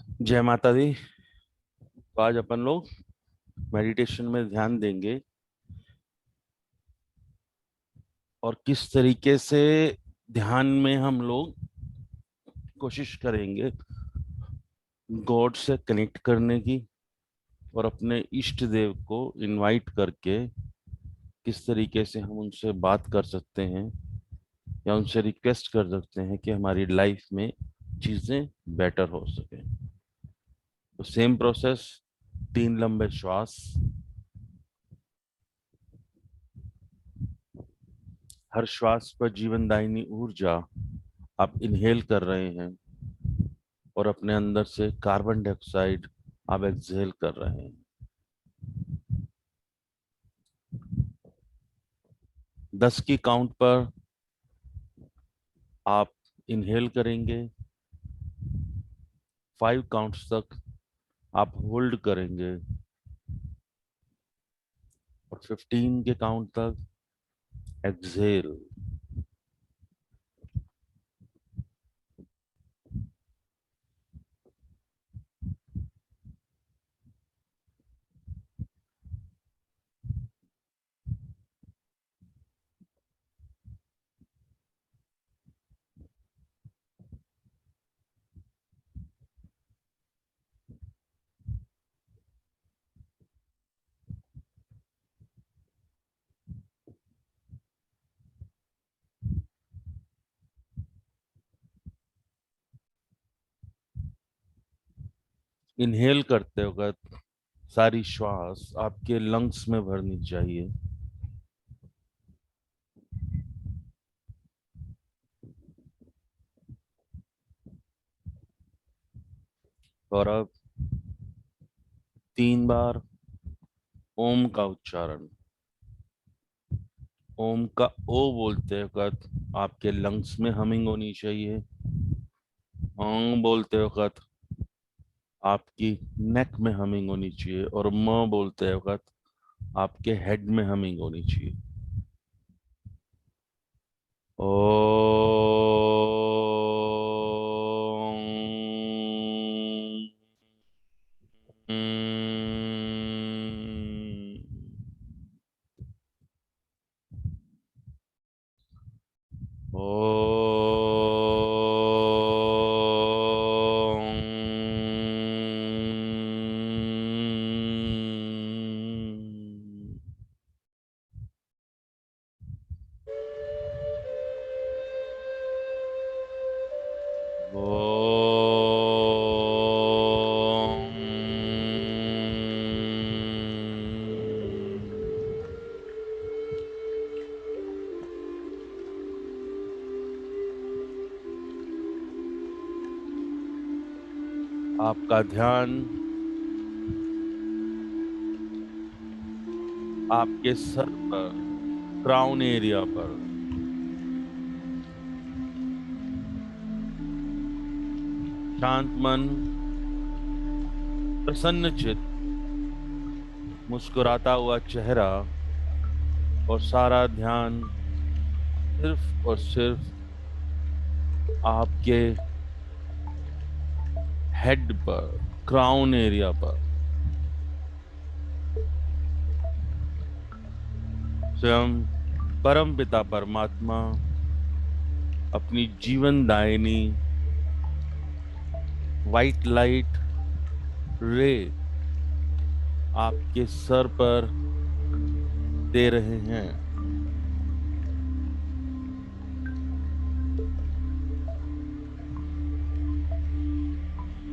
जय माता दी। तो आज अपन लोग मेडिटेशन में ध्यान देंगे और किस तरीके से ध्यान में हम लोग कोशिश करेंगे गॉड से कनेक्ट करने की और अपने इष्ट देव को इनवाइट करके किस तरीके से हम उनसे बात कर सकते हैं या उनसे रिक्वेस्ट कर सकते हैं कि हमारी लाइफ में चीजें बेटर हो सके। तो सेम प्रोसेस, 3 लंबे श्वास। हर श्वास पर जीवनदायिनी ऊर्जा आप इनहेल कर रहे हैं और अपने अंदर से कार्बन डाइऑक्साइड आप एक्सहेल कर रहे हैं। 10 की काउंट पर आप इनहेल करेंगे, 5 काउंट्स तक आप होल्ड करेंगे और 15 के काउंट तक एक्सहेल। इनहेल करते वक्त सारी श्वास आपके लंग्स में भरनी चाहिए और अब 3 बार ओम का उच्चारण। ओम का ओ बोलते वक्त आपके लंग्स में हमिंग होनी चाहिए। ओम बोलते वक्त आपकी नेक में हमिंग होनी चाहिए और म बोलते वक्त आपके हेड में हमिंग होनी चाहिए। ओ ओ आपका ध्यान आपके सर पर, क्राउन एरिया पर। शांत मन, प्रसन्न चित्त, मुस्कुराता हुआ चेहरा और सारा ध्यान सिर्फ और सिर्फ आपके हेड पर, क्राउन एरिया पर। स्वयं परम पिता परमात्मा अपनी जीवन दायिनी वाइट लाइट रे आपके सर पर दे रहे हैं।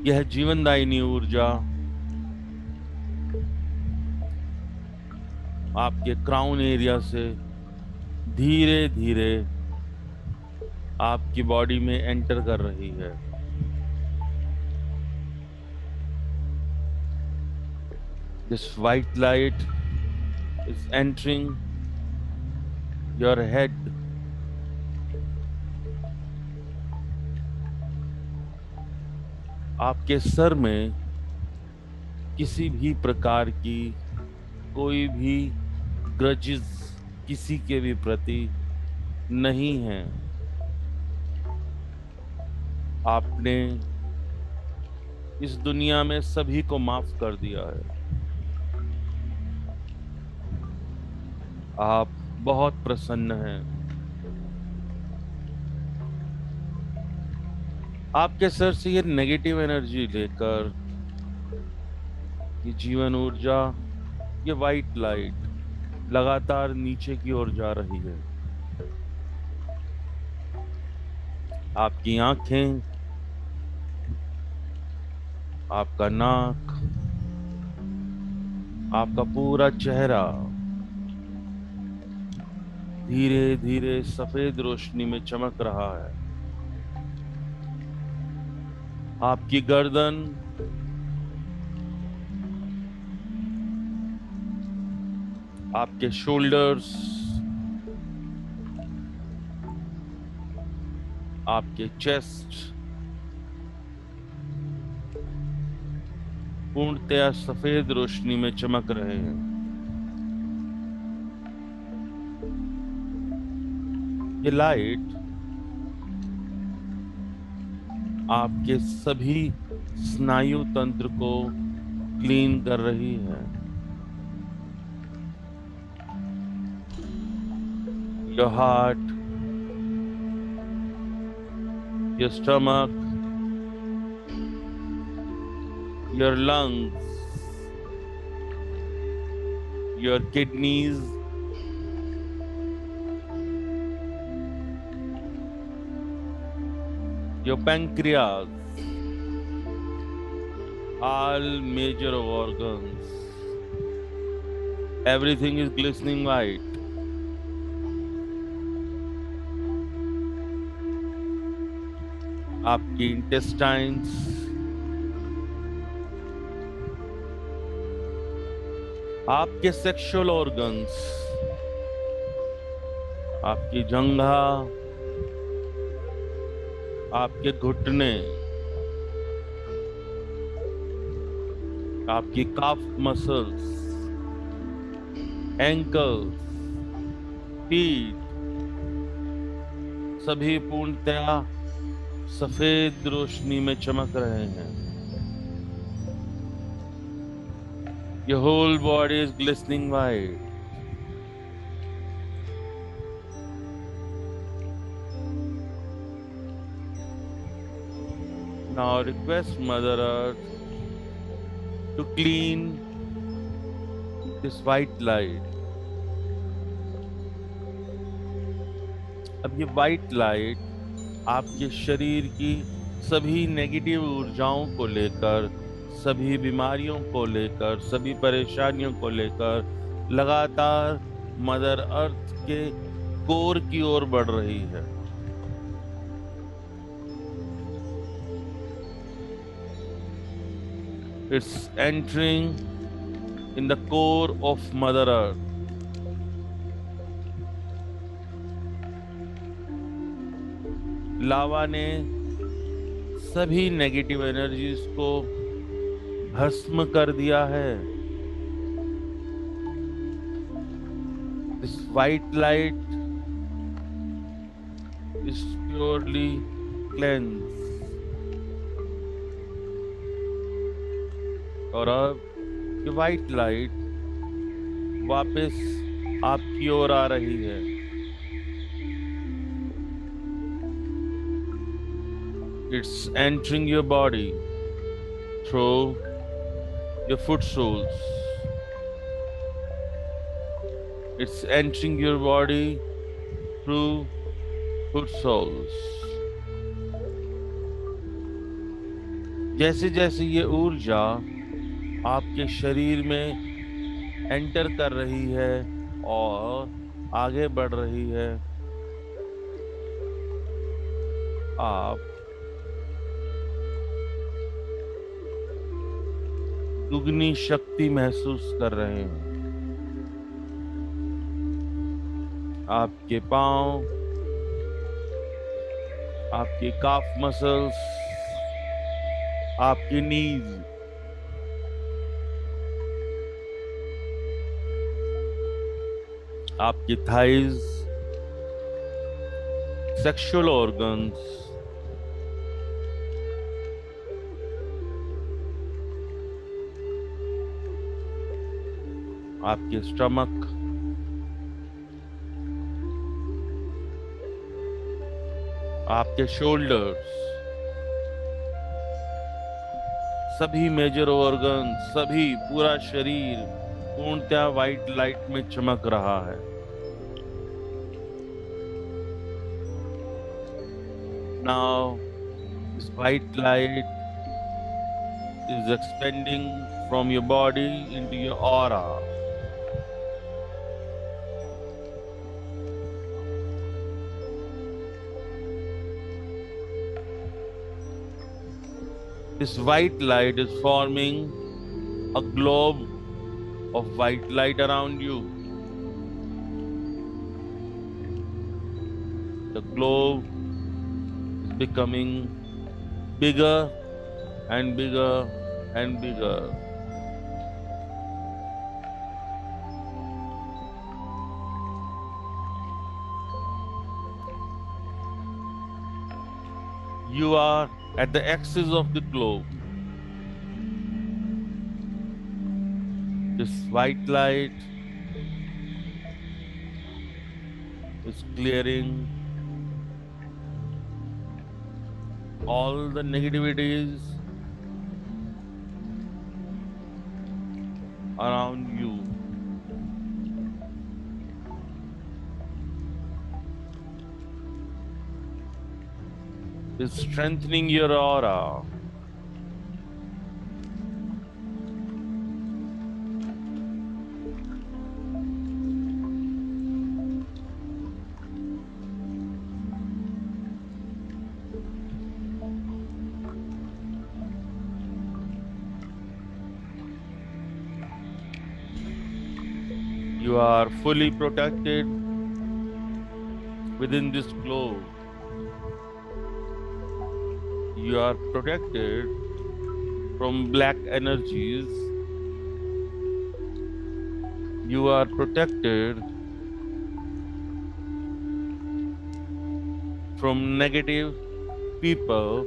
यह जीवनदायिनी ऊर्जा आपके क्राउन एरिया से धीरे धीरे आपकी बॉडी में एंटर कर रही है। This white light is entering your head. आपके सर में किसी भी प्रकार की कोई भी ग्रजेस किसी के भी प्रति नहीं है। आपने इस दुनिया में सभी को माफ कर दिया है। आप बहुत प्रसन्न हैं। आपके सर से ये नेगेटिव एनर्जी लेकर, ये जीवन ऊर्जा, ये वाइट लाइट लगातार नीचे की ओर जा रही है। आपकी आंखें, आपका नाक, आपका पूरा चेहरा धीरे धीरे सफेद रोशनी में चमक रहा है। आपकी गर्दन, आपके शोल्डर्स, आपके चेस्ट पूर्णतया सफेद रोशनी में चमक रहे हैं। ये लाइट आपके सभी स्नायु तंत्र को क्लीन कर रही है। Your heart, your stomach, your lungs, your kidneys, your pancreas, all major organs, everything is glistening white. आपकी intestines, आपके sexual organs, आपकी जंघा, आपके घुटने, आपकी काफ मसल्स, एंकल्स, फीट, सभी पूर्णतया सफेद रोशनी में चमक रहे हैं। Your whole body is glistening white. Now request Mother Earth to clean this white light. अब ये white light आपके शरीर की सभी नेगेटिव ऊर्जाओं को लेकर, सभी बीमारियों को लेकर, सभी परेशानियों को लेकर लगातार मदर अर्थ के कोर की ओर बढ़ रही है। It's entering in the core of Mother Earth. लावा ने सभी नेगेटिव एनर्जीज को भस्म कर दिया है। This white light is purely cleansed. और अब ये व्हाइट लाइट वापस आपकी ओर आ रही है। It's entering your body through your foot soles. It's entering your body through foot soles. जैसे जैसे ये ऊर्जा आपके शरीर में एंटर कर रही है और आगे बढ़ रही है, आप दुगनी शक्ति महसूस कर रहे हैं। आपके पांव, आपके काफ मसल्स, आपकी नीज, आपकी थाइज, सेक्सुअल ऑर्गन्स, आपके स्टमक, आपके शोल्डर्स, सभी मेजर ऑर्गन, सभी पूरा शरीर पूर्णतः व्हाइट लाइट में चमक रहा है। Now this white light is expanding from your body into your aura. This white light is forming a globe of white light around you. The globe is becoming bigger and bigger and bigger. You are at the axis of the globe. This white light is clearing all the negativities around you. Is strengthening your aura. You are fully protected within this globe. You are protected from black energies. You are protected from negative people.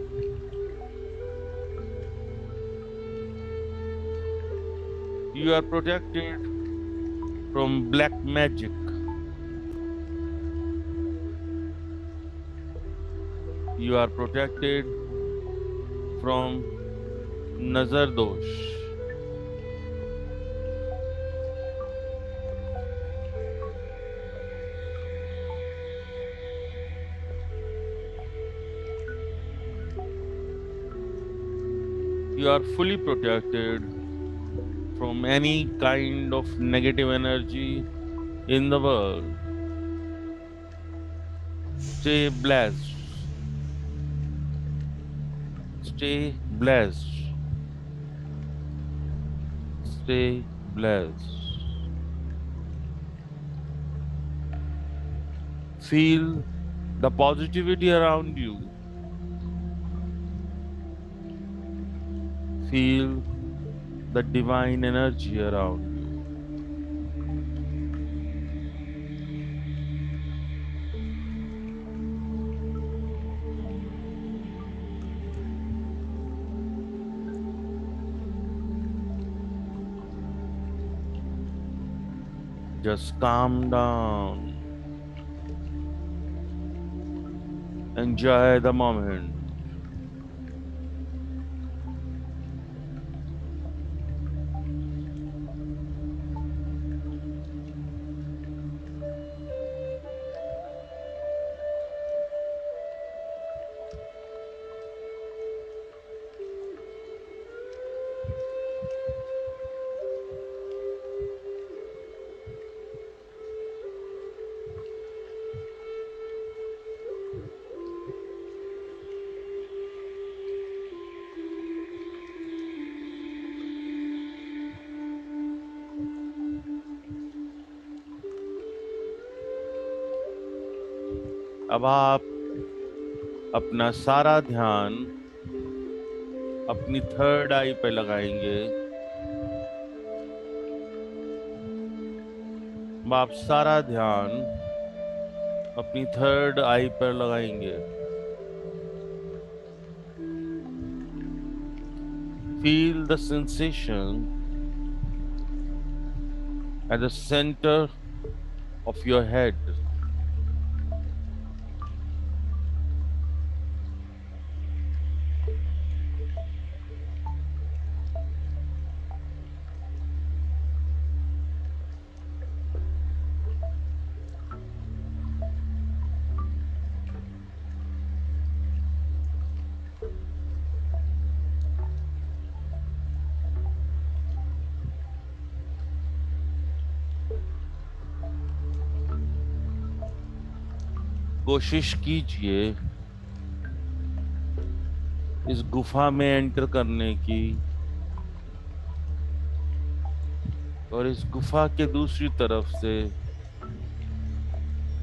You are protected from black magic. You are protected from nazar dosh. You are fully protected from any kind of negative energy in the world. Stay blessed. Stay blessed. Stay blessed. Feel the positivity around you. Feel the divine energy around you. Just calm down. Enjoy the moment. अब आप अपना सारा ध्यान अपनी third आई पे लगाएंगे। अब आप सारा ध्यान अपनी थर्ड आई पर लगाएंगे। Feel the sensation at the center of your head. कोशिश कीजिए इस गुफा में एंटर करने की, और इस गुफा के दूसरी तरफ से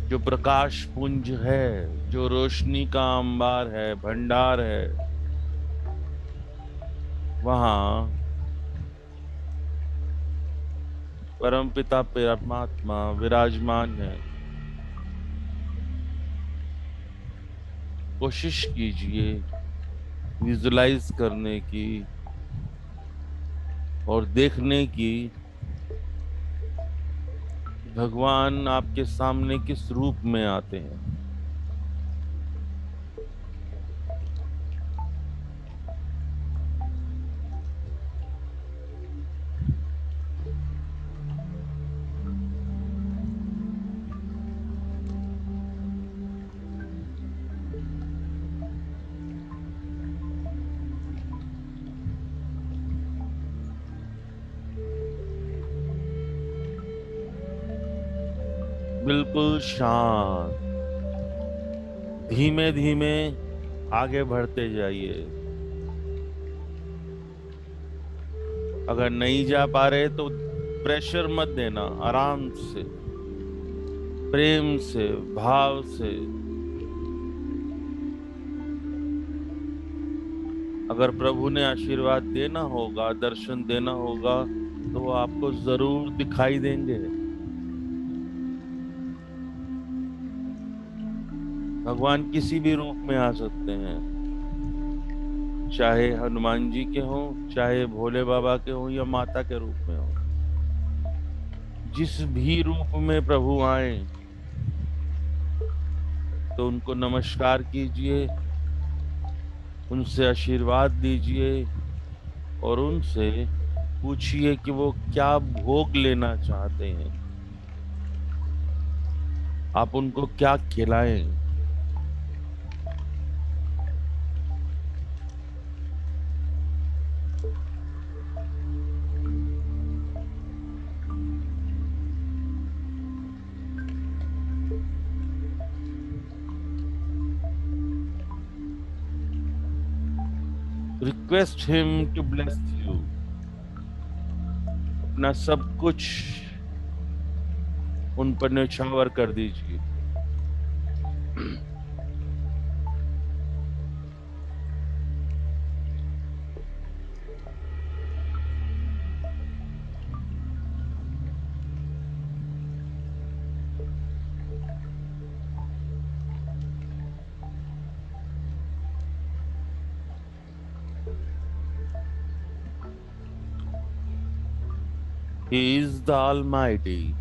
जो प्रकाश पुंज है, जो रोशनी का अंबार है, भंडार है, वहां परमपिता परमात्मा विराजमान है। कोशिश कीजिए विजुलाइज करने की और देखने की, भगवान आपके सामने किस रूप में आते हैं। बिल्कुल शांत, धीमे धीमे आगे बढ़ते जाइए। अगर नहीं जा पा रहे तो प्रेशर मत देना, आराम से, प्रेम से, भाव से। अगर प्रभु ने आशीर्वाद देना होगा, दर्शन देना होगा, तो वो आपको जरूर दिखाई देंगे। भगवान किसी भी रूप में आ सकते हैं, चाहे हनुमान जी के हों, चाहे भोले बाबा के हों, या माता के रूप में हों। जिस भी रूप में प्रभु आए तो उनको नमस्कार कीजिए, उनसे आशीर्वाद लीजिए और उनसे पूछिए कि वो क्या भोग लेना चाहते हैं, आप उनको क्या खिलाएं। Request him to bless you. अपना सब कुछ उन पर न्यौछावर कर दीजिए। He is the Almighty.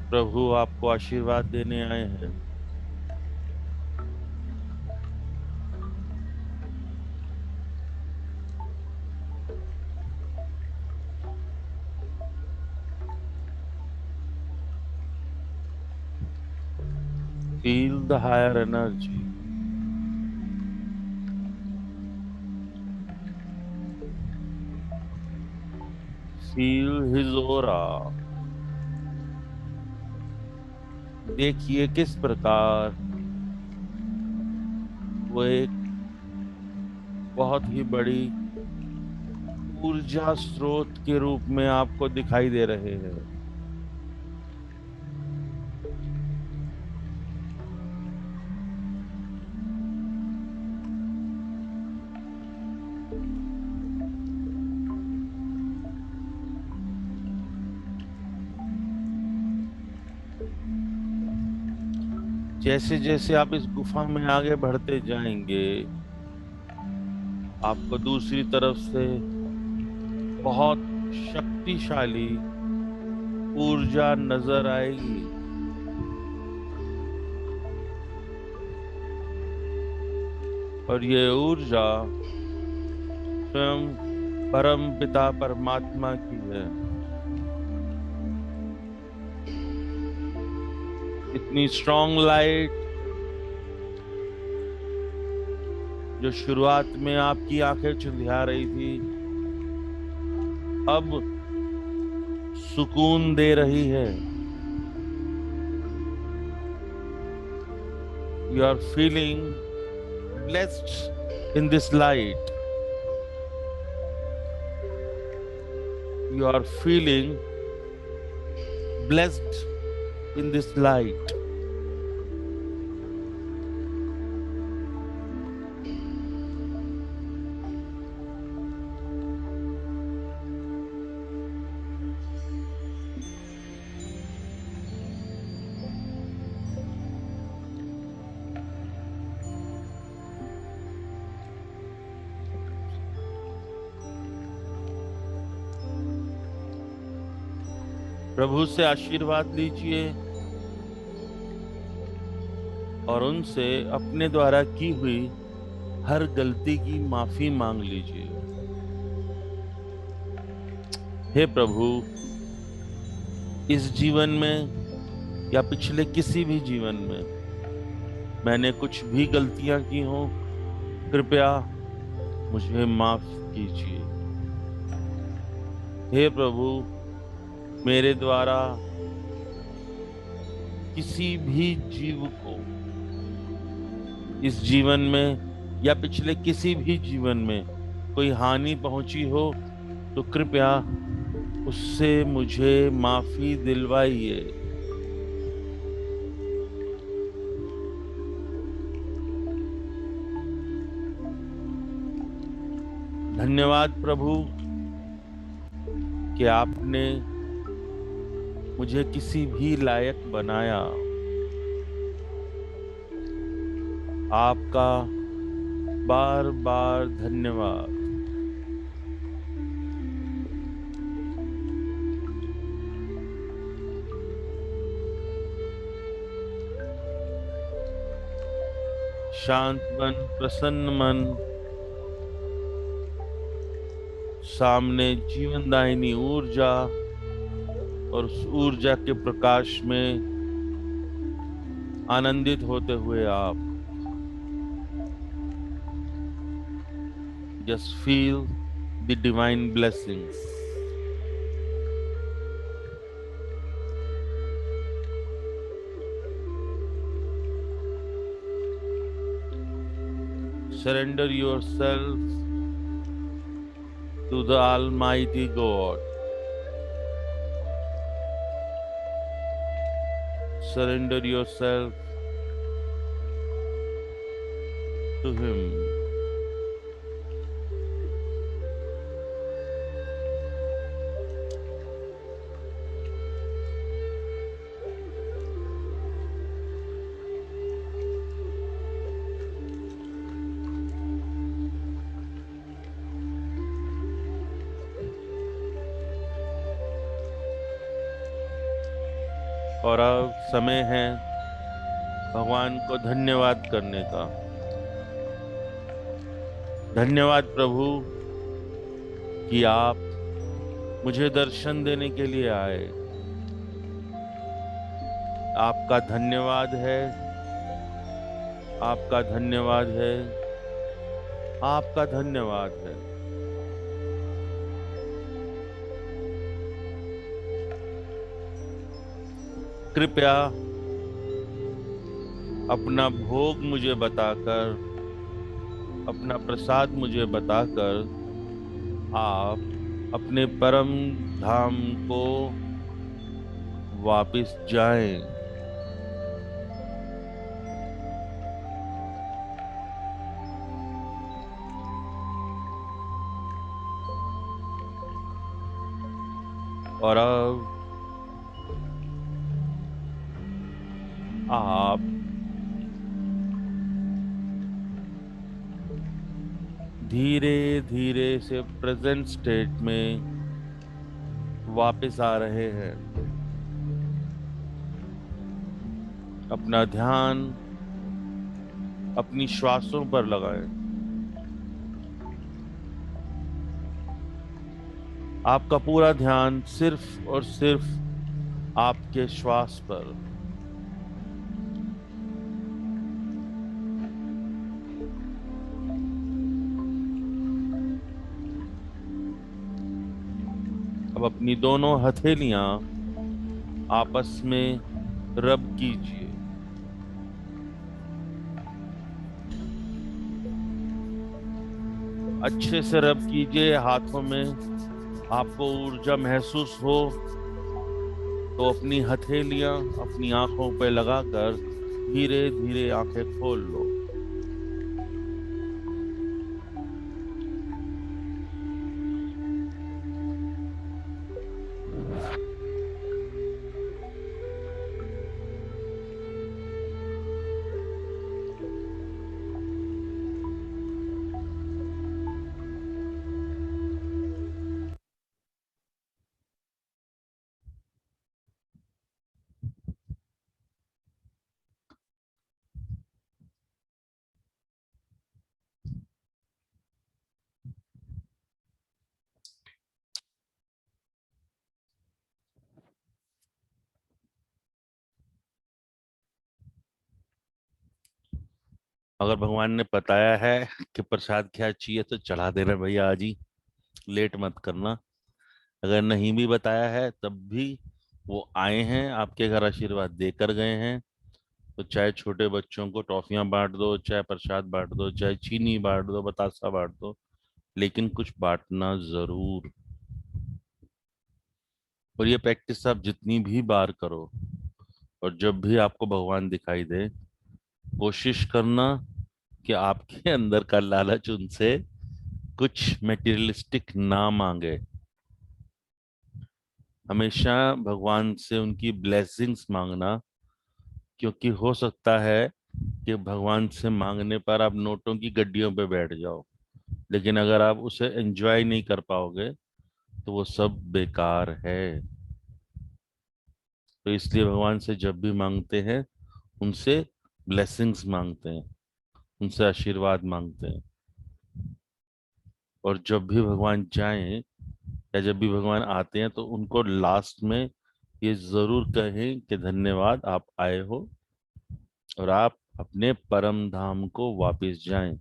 प्रभु आपको आशीर्वाद देने आए हैं। Feel the higher energy. Feel his aura. देखिए किस प्रकार वो एक बहुत ही बड़ी ऊर्जा स्रोत के रूप में आपको दिखाई दे रहे हैं। जैसे जैसे आप इस गुफा में आगे बढ़ते जाएंगे, आपको दूसरी तरफ से बहुत शक्तिशाली ऊर्जा नजर आएगी। और ये ऊर्जा स्वयं परम पिता परमात्मा की है। इतनी स्ट्रॉन्ग लाइट जो शुरुआत में आपकी आंखें चुंधिया रही थी, अब सुकून दे रही है। You are feeling blessed in this light. You are feeling blessed in this light. प्रभु से आशीर्वाद लीजिए और उनसे अपने द्वारा की हुई हर गलती की माफी मांग लीजिए। हे प्रभु, इस जीवन में या पिछले किसी भी जीवन में मैंने कुछ भी गलतियां की हों, कृपया मुझे माफ कीजिए। हे प्रभु, मेरे द्वारा किसी भी जीव को इस जीवन में या पिछले किसी भी जीवन में कोई हानि पहुंची हो तो कृपया उससे मुझे माफी दिलवाइए। धन्यवाद प्रभु कि आपने मुझे किसी भी लायक बनाया। आपका बार बार धन्यवाद। शांत मन, प्रसन्न मन, सामने जीवनदायिनी ऊर्जा और उस ऊर्जा के प्रकाश में आनंदित होते हुए आप just feel the divine blessings. Surrender yourself to the Almighty God. Surrender yourself to Him. और अब समय है भगवान को धन्यवाद करने का। धन्यवाद प्रभु कि आप मुझे दर्शन देने के लिए आए। आपका धन्यवाद है, आपका धन्यवाद है, आपका धन्यवाद है। कृपया अपना भोग मुझे बताकर, अपना प्रसाद मुझे बताकर आप अपने परम धाम को वापस जाएं। और अब आप धीरे धीरे से प्रेजेंट स्टेट में वापस आ रहे हैं। अपना ध्यान अपनी श्वासों पर लगाएं। आपका पूरा ध्यान सिर्फ और सिर्फ आपके श्वास पर। अब अपनी दोनों हथेलियां आपस में रब कीजिए। अच्छे से रब कीजिए। हाथों में आपको ऊर्जा महसूस हो तो अपनी हथेलियां अपनी आंखों पर लगाकर धीरे धीरे आंखें खोल लो। अगर भगवान ने बताया है कि प्रसाद क्या चाहिए तो चढ़ा देना भैया आज ही, लेट मत करना। अगर नहीं भी बताया है तब भी वो आए हैं आपके घर, आशीर्वाद देकर गए हैं। तो चाहे छोटे बच्चों को टॉफियां बांट दो, चाहे प्रसाद बांट दो, चाहे चीनी बांट दो, बतासा बांट दो, लेकिन कुछ बांटना जरूर। और ये प्रैक्टिस आप जितनी भी बार करो और जब भी आपको भगवान दिखाई दे, कोशिश करना कि आपके अंदर का लालच उनसे कुछ मेटीरियलिस्टिक ना मांगे। हमेशा भगवान से उनकी ब्लेसिंग्स मांगना, क्योंकि हो सकता है कि भगवान से मांगने पर आप नोटों की गड्डियों पे बैठ जाओ, लेकिन अगर आप उसे एंजॉय नहीं कर पाओगे तो वो सब बेकार है। तो इसलिए भगवान से जब भी मांगते हैं उनसे ब्लेसिंग्स मांगते हैं, उनसे आशीर्वाद मांगते हैं। और जब भी भगवान जाएं या जब भी भगवान आते हैं तो उनको लास्ट में ये जरूर कहें कि धन्यवाद आप आए हो और आप अपने परम धाम को वापस जाएं।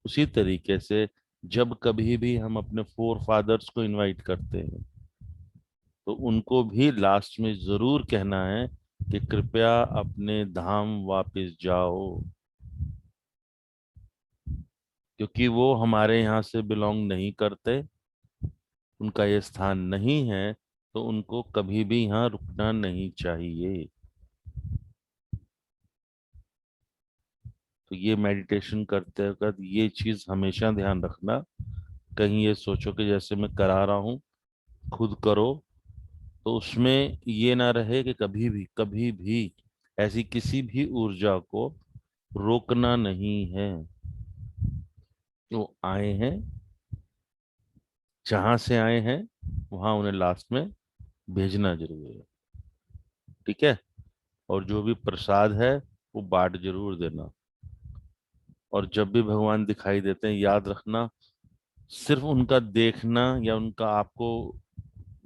उसी तरीके से जब कभी भी हम अपने फोर फादर्स को इनवाइट करते हैं तो उनको भी लास्ट में जरूर कहना है कि कृपया अपने धाम वापस जाओ, क्योंकि वो हमारे यहाँ से बिलोंग नहीं करते, उनका ये स्थान नहीं है, तो उनको कभी भी यहाँ रुकना नहीं चाहिए। तो ये मेडिटेशन करते वक्त ये चीज हमेशा ध्यान रखना। कहीं ये सोचो कि जैसे मैं करा रहा हूँ खुद करो, तो उसमें ये ना रहे कि कभी भी ऐसी किसी भी ऊर्जा को रोकना नहीं है। वो आए हैं, जहां से आए हैं वहां उन्हें लास्ट में भेजना जरूर है। ठीक है। और जो भी प्रसाद है वो बांट जरूर देना। और जब भी भगवान दिखाई देते हैं याद रखना, सिर्फ उनका देखना या उनका आपको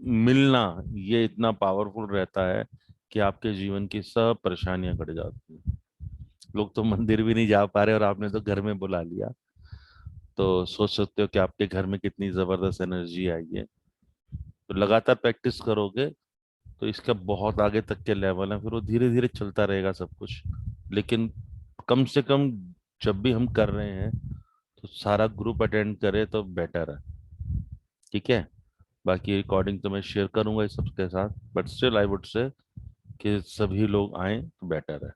मिलना ये इतना पावरफुल रहता है कि आपके जीवन की सब परेशानियां कट जाती हैं। लोग तो मंदिर भी नहीं जा पा रहे और आपने तो घर में बुला लिया। तो सोच सकते हो कि आपके घर में कितनी जबरदस्त एनर्जी आई है। तो लगातार प्रैक्टिस करोगे तो इसका बहुत आगे तक के लेवल है, फिर वो धीरे धीरे चलता रहेगा सब कुछ। लेकिन कम से कम जब भी हम कर रहे हैं तो सारा ग्रुप अटेंड करे तो बेटर है। ठीक है। बाकी रिकॉर्डिंग तो मैं शेयर करूंगा इस सबके साथ, but still I would say कि सभी लोग आए तो बेटर है।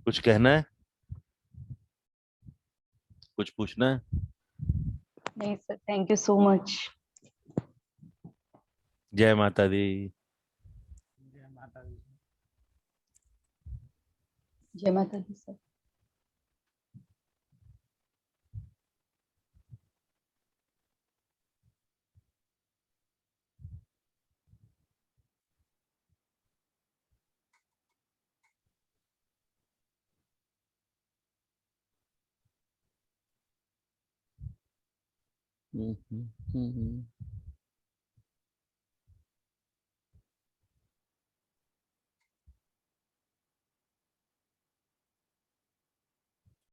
कुछ कहना है, कुछ पूछना है? नहीं sir, thank you so much. जय माता दी। जय माता दी। जय माता दी सर। हम्म, हम्म, हम्म,